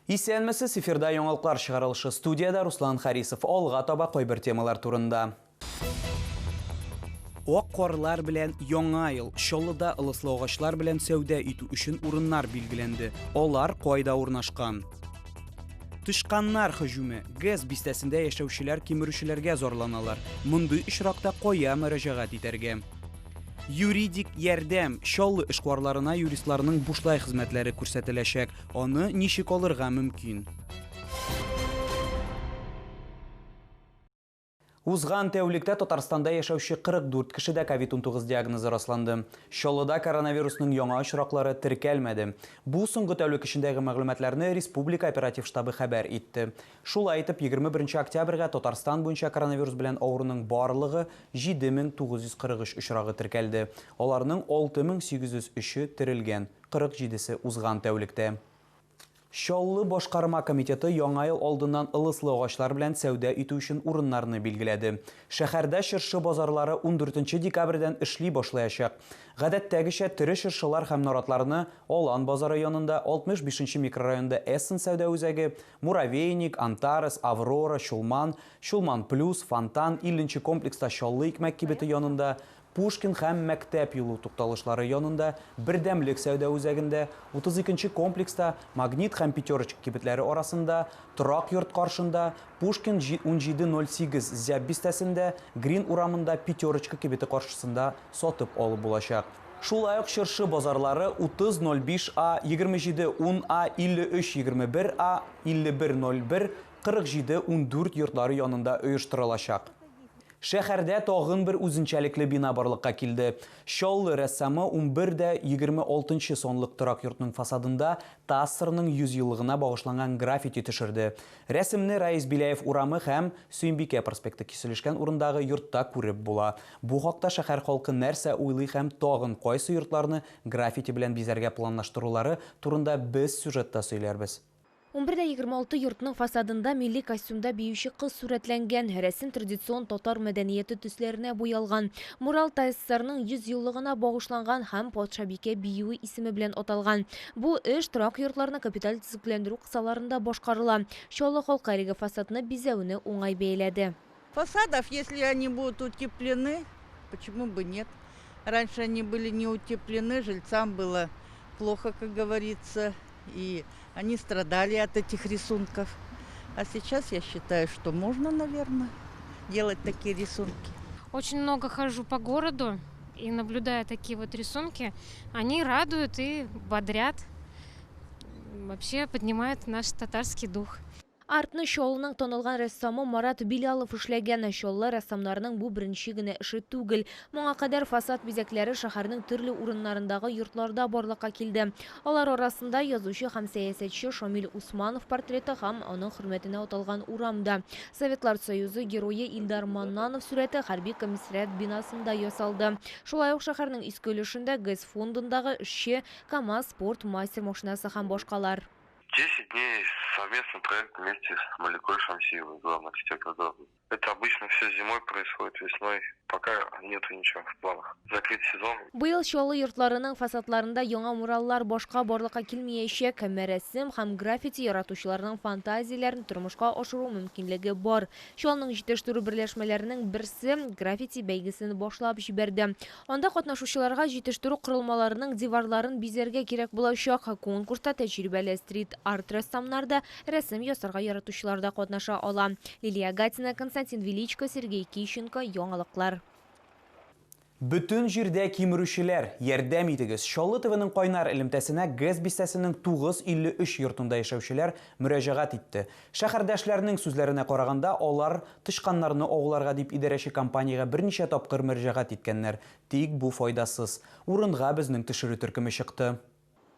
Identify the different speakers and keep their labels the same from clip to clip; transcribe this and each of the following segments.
Speaker 1: Исәнмесез, эфирда яңалыклар чыгарылышы студияда Руслан Харисов алга таба кайбер темалар турында. Ак карлар белән яңа ел, Чаллыда ылыслы агачлар белән сәүдә итү өчен урыннар билгеләнде. Алар кайда урнашкан? Тышканнар һөҗүме. ГЭС бистәсендә яшәүчеләр кимерүчеләргә зарланалар. Мондый очракта кая мөрәҗәгать итәргә? Юридик ярдәм. Чаллы эшкуарларына юристларның бушлай хезмәтләре күрсәтеләчәк. Аны ничек алырга мөмкин? Узган тәүлектә Татарстанда яшәүче 44 кешедә COVID-19 диагнозы расланды. Чаллыда коронавирусның яңа очраклары теркәлмәде. Бу соңгы тәүлек эчендәге мәгълүматларны Республика оператив штабы хәбәр итте. Шулай итеп, 21 октябрьгә Татарстан буенча коронавирус белән авыруның барлыгы 7943 очрагы теркәлде. Аларның 6803-ө терелгән, 47-се узган тәүлектә. Чаллы башкарма комитеты яңа ел алдыннан ылыслы агачлар белән сәүдә итү өчен урыннарны билгеләде. Шәһәрдә чыршы базарлары 14 декабрьдән эшли башлаячак. Гадәттәгечә тере чыршылар һәм наратларны Алан базары янында, 65-нче микрорайонда Эссен сәүдә үзәге, Муравейник, Антарес, Аврора, Чулман, Чулман Плюс, Фонтан, 50-нче комплекста Чаллы икмәк кибете янында, Пушкин һәм мәктәп юлы тукталышлары янында, Бердәмлек сәүдә үзәгендә, 32-нче комплекста Магнит һәм Пятерочка кибетләре арасында, Торак йорт каршында, Пушкин 1708 Зяб бистәсендә, Грин урамында Пятерочка кибете каршысында сатып алып булачак. Шулай ук чыршы базарлары 3005А, 2710А, 5321А, 5101, 4714 йортлары янында оештырылачак. Шәһәрдә тагын бер үзенчәлекле бина барлыкка килде. Чаллы рәссамы 11-26 сонлык торак йортның фасадында Тассырның 100 еллыгына багышланган граффити төшерде. Рәсемне Раис Биляев урамы һәм Сөембикә проспекты киселешкән урындагы йортта күреп була. Бу хакта шәһәр халкы нәрсә уйлый һәм тагын кайсы йортларны граффити белән бизәргә планлаштырулары турында без сюжетта сөйләрбез.
Speaker 2: 11-26 йортның фасадында милли костюмда биюче кыз сурәтләнгән, рәсем традицион татар мәдәнияте төсләренә буялган. Мурал Тассырның 100 еллыгына багышланган һәм Патшабикә биюе исеме белән аталган. Бу эш торак йортларны капиталь төзекләндерү кысаларында башкарыла. Чаллы халкы әлеге фасадны бизәүне уңай бәяләде.
Speaker 3: Фасадов, если они будут утеплены, почему бы нет? Раньше они были не утеплены, жильцам было плохо, как говорится, и они страдали от этих рисунков. А сейчас я считаю, что можно, наверное, делать такие рисунки.
Speaker 4: Очень много хожу по городу и наблюдая такие вот рисунки, они радуют и бодрят, вообще поднимают наш татарский дух.
Speaker 2: Артны Чаллының танылган рәссамы Марат Билалов эшләгән. Чаллы рәссамнарының бу беренче генә эше түгел. Моңа кадәр фасад бизәкләре шәһәрнең төрле урыннарындагы йортларда барлыкка килде. Алар арасында язучы һәм сәясәтче Шамил Усманов портреты һәм аның хөрмәтенә аталган урамда. Советлар Союзы герое Илдар Маннанов сүрәте хәрби комиссариат бинасында ясалды. Шулай ук шәһәрнең иске өлешендә ГЭС фондындагы эшче КАМАЗ спорт мастер машинасы һәм башкалар.
Speaker 5: 10 дней совместный проект вместе с Маликой Шамсиевой, главный архитектор города. Это обычно все зимой происходит, весной. Пока нету ничего в планах. Закрыть сезон.
Speaker 2: Быел Чаллы йортларының фасадларында яңа мураллар башка барлыкка килмәячәк, рәсем һәм граффити яратучыларның фантазияләрен тормышка ашыру мөмкинлеге бар. Чаллының җитештерү берләшмәләренең берсе граффити бәйгесен башлап җибәрде. Анда катнашучыларга җитештерү корылмаларының диварларын бизәргә кирәк булачак. Конкурста тәҗрибәле стрит-арт рәссамнар да, рәсем ясарга яратучылар да катнаша ала. Лилия Гатина, Константин Величко, Сергей Кищенко, яңалыклар.
Speaker 1: Бүтін җирдә кимерүчеләр, ярдәм итегез. Чаллы ТВ-ның кайнар элемтәсенә ГЭС бистәсенең 953 йортында яшәүчеләр мөрәҗәгать итте. Шәһәрдәшләрнең сүзләренә караганда, алар тышканнарны авыларга дип идарәче компаниягә берничә тапкыр мөрәҗәгать иткәннәр. Тик бу файдасыз. Урынга безнең төшерү төркеме чыкты.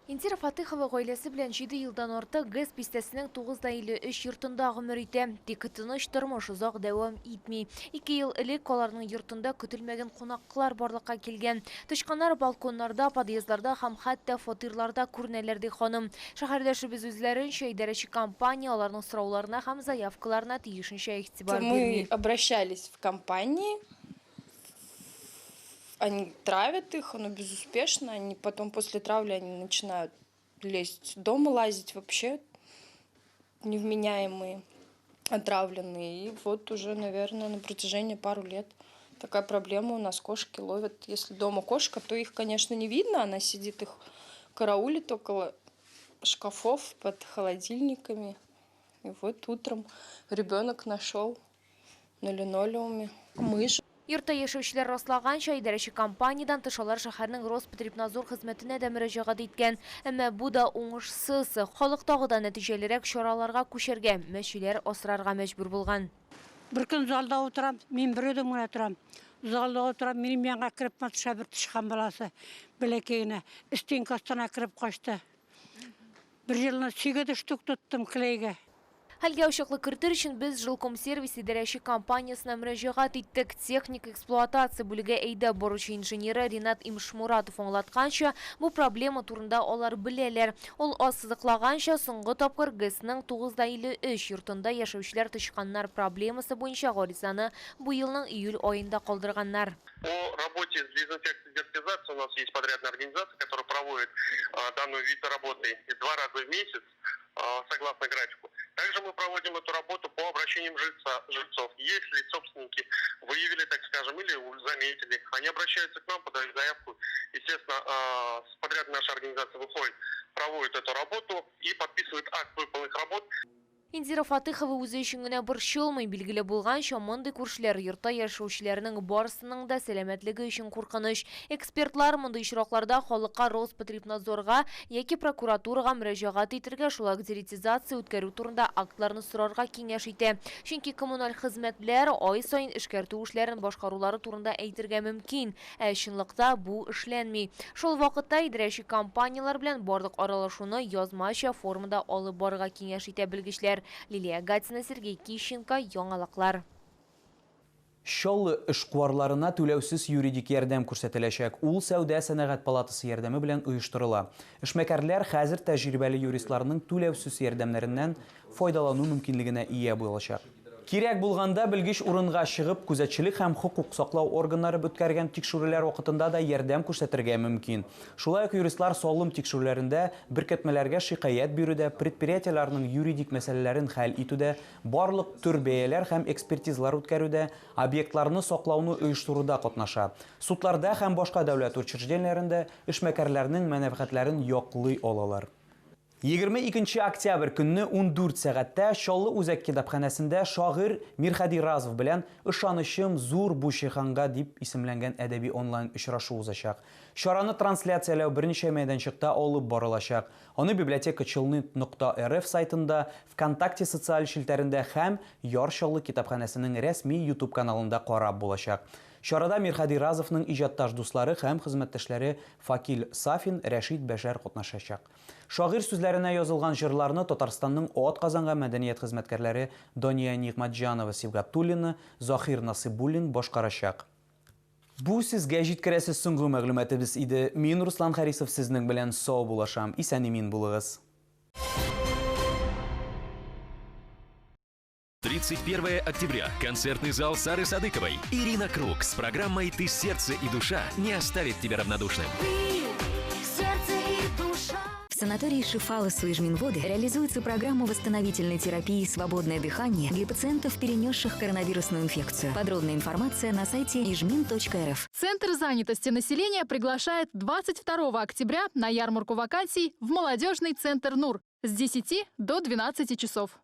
Speaker 2: Интира Фатыхова гаиләсе белән 7 елдан артык ГЭС бистәсенең 953 йортында гомер итә. Тик тыныч тормыш озак дәвам итми. 2 ел элек аларның йортында көтелмәгән кунаклар барлыкка килгән. Тышканнар балконнарда, подъездларда һәм хәтта фатирларда күренәләр ди ханым. Шәһәрдәшебез үзләренчә идарәче компания аларның сорауларына һәм заявкаларына тиешенчә игътибар бирми.
Speaker 6: Мы обращались в компании. Они травят их, но безуспешно. Они потом после травли они начинают лезть дома, лазить вообще. невменяемые, отравленные. И вот уже, наверное, на протяжении пару лет такая проблема у нас. Кошки ловят. Если дома кошка, то их, конечно, не видно. Она сидит, их караулит около шкафов под холодильниками. И вот утром ребенок нашел на линолеуме мышь.
Speaker 2: Йортта яшәүчеләр раслаганча, идарәче компаниядан тыш алар шәһәрнең Роспотребнадзор хезмәтенә дә мөрәҗәгать иткән. Әмма бу да уңышсыз. Халык тагы да нәтиҗәлерәк чараларга күчәргә, мәчеләр асрарга мәҗбүр булган.
Speaker 7: Bir gün zalda oturam, men bir ödüm gene turam. Zalda oturam, benim yanına kirip matışa bir tışkan balası. Bilekeyine, istenkastana kirip kaçtı. Bir yılına 8 штук tuttum kileyge.
Speaker 2: Хәлгә ачыклык кертер өчен без Жилкомсервис идарәче компаниясына мөрәҗәгать иттек. Техник эксплуатация бүлеге әйдә баручы инженеры Ринат Имшмуратов аңлатканча, бу проблема турында алар беләләр. Ул ассызыклаганча, соңгы тапкыр ГЭСның 953 йортында яшәүчеләр тышканнар проблемасы буенча гаризаны бу елның июль аенда калдырганнар.
Speaker 5: По работе с дезинфекцией и дезинфекцией у нас есть подрядная организация, которая проводит данную вид работы 2 раза в месяц согласно графику. Также мы проводим эту работу по обращениям жильцов. Если собственники выявили, так скажем, или заметили, они обращаются к нам, подают заявку. Естественно, подрядная наша организация выходит, проводит эту работу и подписывает акт выполненных работ.
Speaker 2: Индира Фатыхова үзе өчен генә борчылмый, билгеле булганча, мондый күршеләр йортта яшәүчеләрнең барысының да сәламәтлеге өчен куркыныч. Экспертлар мондый очракларда халыкка Роспотребнадзорга яки прокуратурага мөрәҗәгать итәргә, шулай ук деретизация үткәрү турында актларны сорарга киңәш итә. Чөнки коммуналь хезмәтләр ай саен эшкәртү эшләрен башкарулары турында әйтергә мөмкин, ә чынлыкта бу эшләнми. Шул вакытта идарәче компаниялар белән барлык аралашуны язмача формада алып барырга киңәш итә белгечләр. Лилия Гатина, Сергей Кищенко, яңалыклар.
Speaker 1: Шоллы эшкуарларына түләүсез юридик ярдәм күрсәтеләчәк. Ул сәүдә сәнәгать палатасы ярдәме белән оештырыла. Эшмәкәрләр хәзер тәҗрибәле юристларның түләүсез ярдәмнәреннән файдалану мөмкинлегенә ия булачак. Кирәк булганда белгеч урынга чыгып, күзәтчелек һәм хукук саклау органнары үткәргән тикшерүләр вакытында да ярдәм күрсәтергә мөмкин. Шулай ук юристлар салым тикшерүләрендә беркетмәләргә шикаят бирүдә, предприятиеләрнең юридик мәсьәләләрен хәл итүдә, барлык төр бәяләр һәм экспертизалар үткәрүдә, объектларны саклауны оештыруда катнаша. Судларда һәм башка дәүләт учреждениеләрендә эшмәкәрләрнең мәнфәгатьләрен яклый алалар. 22 октябрь көнне 14 сәгатьтә Чаллы үзәк китапханәсендә шагыйрь Мирхади Разов белән «Ышанычым зур бу шиханга» дип исемләнгән әдәби онлайн очрашу узачак. Чараны трансляцияләү берничә мәйданчыкта алып барылачак. Аны библиотека.chilny.rf сайтында, ВКонтакте социаль шелтәрендә һәм Яр Чаллы китапханәсенең рәсми YouTube каналында карап булачак. Чарада Мирхади Разовның иҗатташ дуслары һәм хезмәттәшләре Факил Сафин, Рәшид Бәшәр катнашачак. Шагыйрь сүзләренә язылган җырларны Татарстанның атказанган мәдәният хезмәткәрләре Дония Нигъмәтҗанова Сибгатуллина, Захир Насыйбуллин башкарачак. Бу сезгә җиткерәсе соңгы мәгълүматыбыз иде. Мин Руслан Харисов сезнең белән сау булашам. Исән-имин булыгыз.
Speaker 8: 31 октября. Концертный зал Сары Садыковой. Ирина Круг с программой «Ты сердце и душа» не оставит тебя равнодушным.
Speaker 9: В санатории Шифалы Суижминводы реализуется программа восстановительной терапии «Свободное дыхание» для пациентов, перенесших коронавирусную инфекцию. Подробная информация на сайте ижмин.рф.
Speaker 10: Центр занятости населения приглашает 22 октября на ярмарку вакансий в молодежный центр НУР с 10 до 12 часов.